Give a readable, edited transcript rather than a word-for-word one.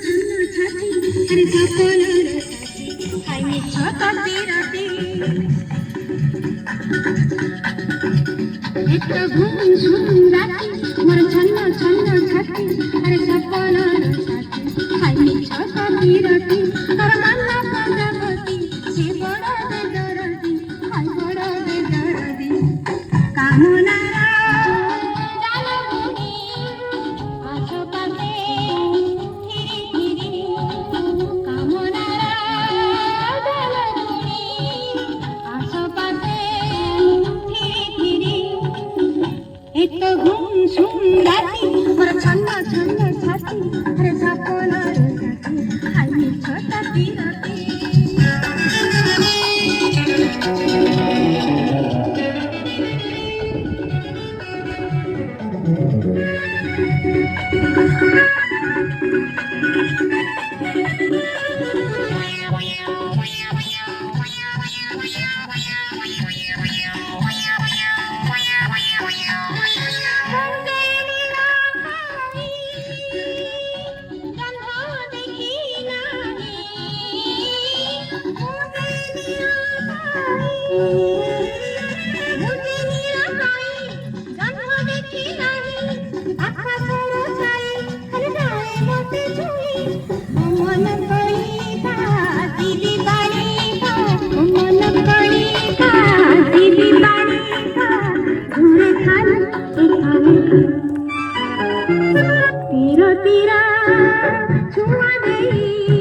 अरे सपनार साथी हाय छ कति राति एक घुमझुम राति मोर छन्न छन्न छाती अरे सपनार साथी हाय छ कति राति तर मान्ना प्रजापति से बडा बेदरदी हाय बडा बेदरदी कामना एक घुमझुम राति मोर छन्न छन्न छाती अरे सपनार साथी हाय छ कति राति तीरा तीरा छुआ गई